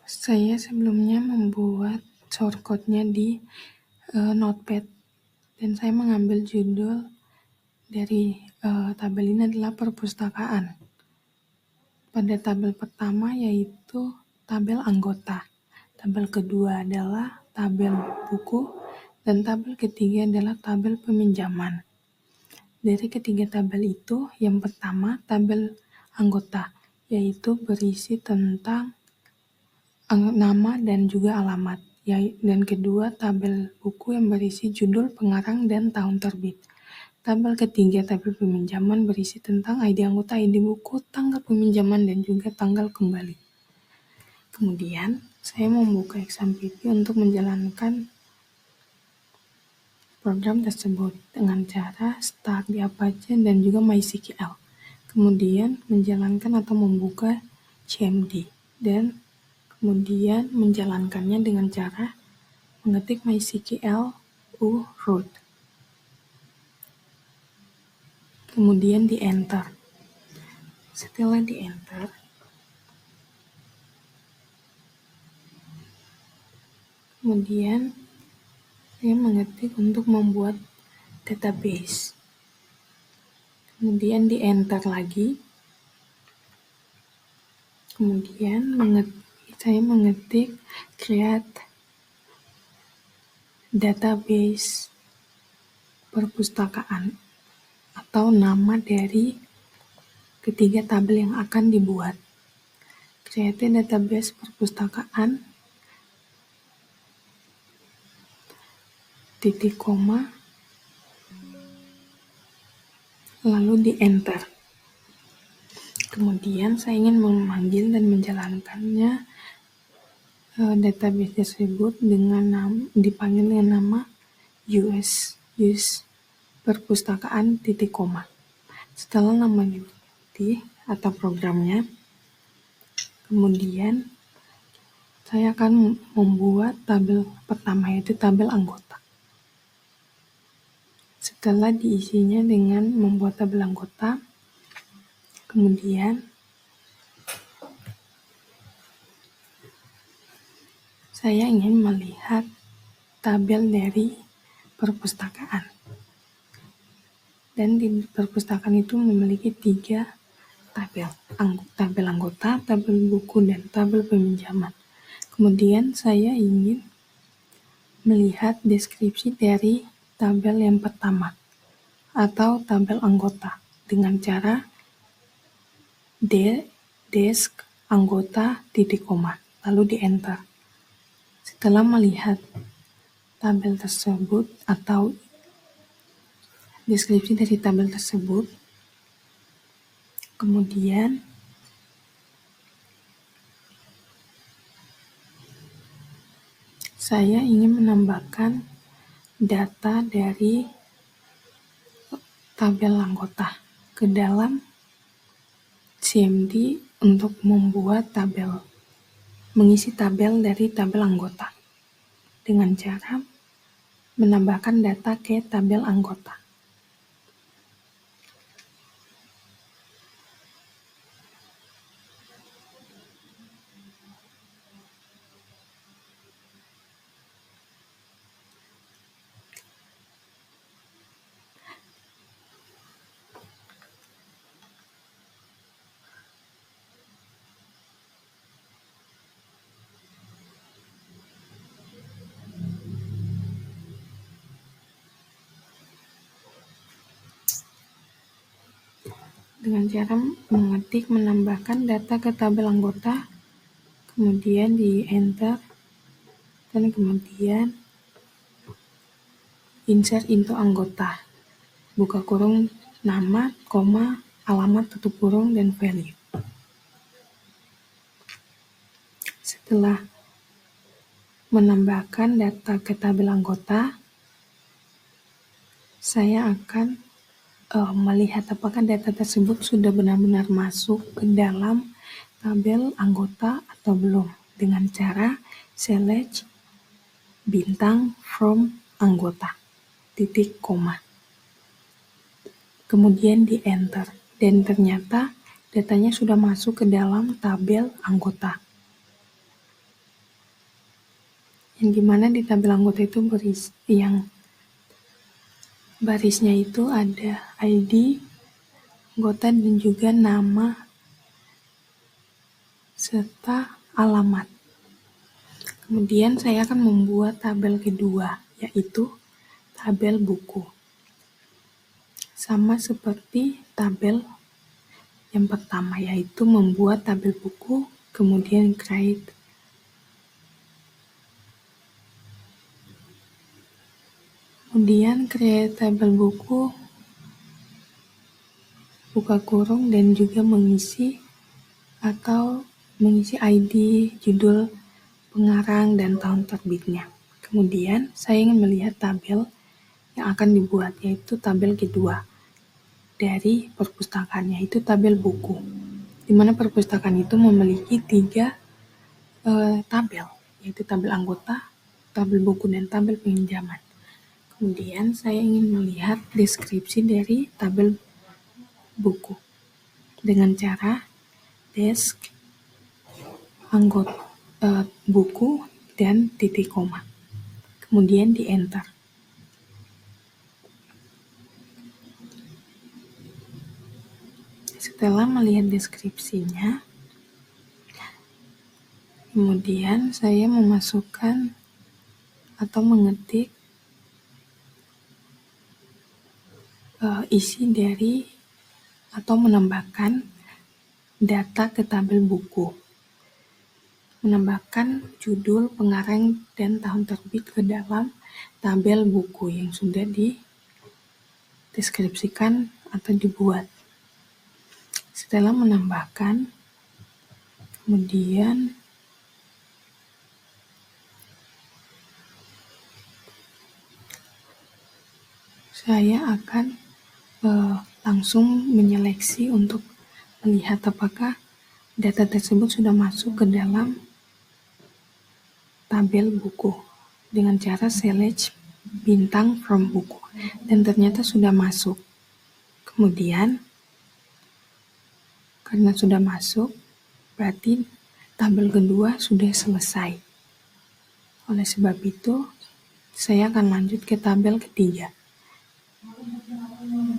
Saya sebelumnya membuat shortcut-nya di Notepad, dan saya mengambil judul dari tabel ini adalah perpustakaan. Pada tabel pertama yaitu tabel anggota, tabel kedua adalah tabel buku, dan tabel ketiga adalah tabel peminjaman. Dari ketiga tabel itu, yang pertama tabel anggota, yaitu berisi tentang nama dan juga alamat. Dan kedua, tabel buku yang berisi judul, pengarang, dan tahun terbit. Tabel ketiga, tabel peminjaman berisi tentang ID anggota, ID buku, tanggal peminjaman, dan juga tanggal kembali. Kemudian, saya membuka XAMPP untuk menjalankan program tersebut dengan cara start di Apache dan juga MySQL. Kemudian, menjalankan atau membuka CMD dan kemudian menjalankannya dengan cara mengetik MySQL root. Kemudian di enter. Setelah di enter, kemudian saya mengetik untuk membuat database. Kemudian di enter lagi. Kemudian saya mengetik create database perpustakaan atau nama dari ketiga tabel yang akan dibuat. Create database perpustakaan, titik koma, lalu di enter. Kemudian saya ingin memanggil dan menjalankannya database tersebut dipanggil dengan nama use perpustakaan titik koma. Setelah namanya diganti atau programnya, kemudian saya akan membuat tabel pertama, yaitu tabel anggota. Setelah diisinya dengan membuat tabel anggota, kemudian saya ingin melihat tabel dari perpustakaan. Dan di perpustakaan itu memiliki 3 tabel, tabel anggota, tabel buku, dan tabel peminjaman. Kemudian saya ingin melihat deskripsi dari tabel yang pertama atau tabel anggota dengan cara desk anggota titik koma, lalu di enter. Setelah melihat tabel tersebut atau deskripsi dari tabel tersebut, kemudian saya ingin menambahkan data dari tabel anggota ke dalam CMD untuk mengisi tabel dari tabel anggota dengan cara menambahkan data ke tabel anggota. Dengan cara menambahkan data ke tabel anggota, kemudian di enter, dan kemudian insert into anggota, buka kurung, nama, koma, alamat, tutup kurung, dan value. Setelah menambahkan data ke tabel anggota, saya akan melihat apakah data tersebut sudah benar-benar masuk ke dalam tabel anggota atau belum, dengan cara select bintang from anggota, titik koma. Kemudian di enter, dan ternyata datanya sudah masuk ke dalam tabel anggota. yang gimana di tabel anggota itu yang barisnya itu ada ID anggota dan juga nama serta alamat. Kemudian saya akan membuat tabel kedua, yaitu tabel buku. Sama seperti tabel yang pertama, yaitu membuat tabel buku, kemudian create. Kemudian create tabel buku, buka kurung, dan juga mengisi ID, judul, pengarang, dan tahun terbitnya. Kemudian saya ingin melihat tabel yang akan dibuat, yaitu tabel kedua dari perpustakaan, yaitu tabel buku, di mana perpustakaan itu memiliki 3 tabel, yaitu tabel anggota, tabel buku, dan tabel pinjaman. Kemudian saya ingin melihat deskripsi dari tabel buku dengan cara desk anggota buku dan titik koma. Kemudian di enter. Setelah melihat deskripsinya, kemudian saya memasukkan atau mengetik isi dari atau menambahkan data ke tabel buku. Menambahkan judul, pengarang, dan tahun terbit ke dalam tabel buku yang sudah dideskripsikan atau dibuat. Setelah menambahkan, kemudian saya akan langsung menyeleksi untuk melihat apakah data tersebut sudah masuk ke dalam tabel buku dengan cara select bintang from buku, dan ternyata sudah masuk. Kemudian karena sudah masuk, berarti tabel kedua sudah selesai. Oleh sebab itu, saya akan lanjut ke tabel ketiga,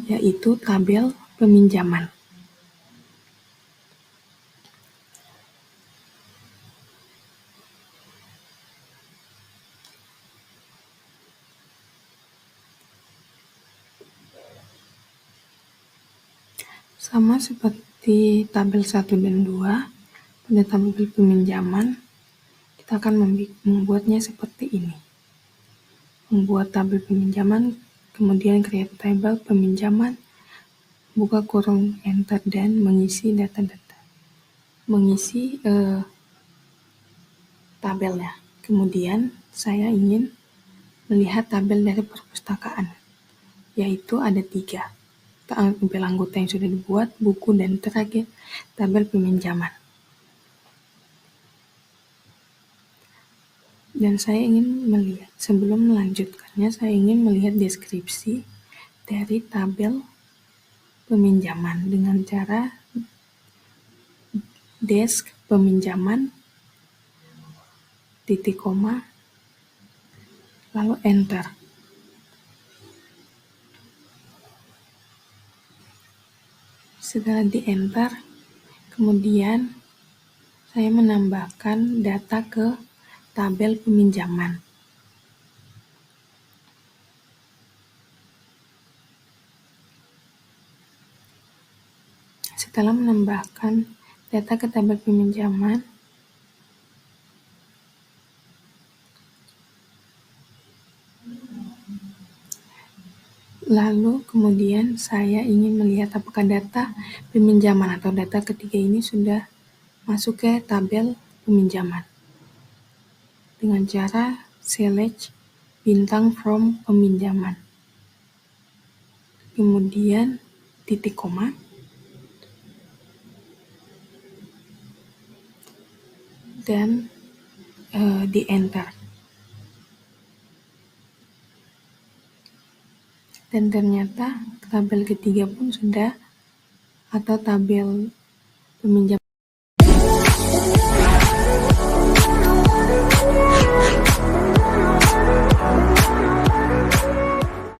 yaitu tabel peminjaman. Sama seperti tabel 1 dan 2, pada tabel peminjaman, kita akan membuatnya seperti ini. Membuat tabel peminjaman, kemudian create table peminjaman, buka kurung, enter, dan mengisi data-data. Mengisi tabelnya. Kemudian saya ingin melihat tabel dari perpustakaan, yaitu ada 3. Tabel anggota yang sudah dibuat, buku, dan terakhir tabel peminjaman. Dan saya ingin melihat, sebelum melanjutkannya, saya ingin melihat deskripsi dari tabel peminjaman dengan cara desk peminjaman, titik koma, lalu enter. Setelah di enter, kemudian saya menambahkan data ke tabel peminjaman. Setelah menambahkan data ke tabel peminjaman, lalu kemudian saya ingin melihat apakah data peminjaman atau data ketiga ini sudah masuk ke tabel peminjaman dengan cara select bintang from peminjaman, kemudian titik koma, dan di enter. Dan ternyata tabel ketiga pun sudah, atau tabel peminjaman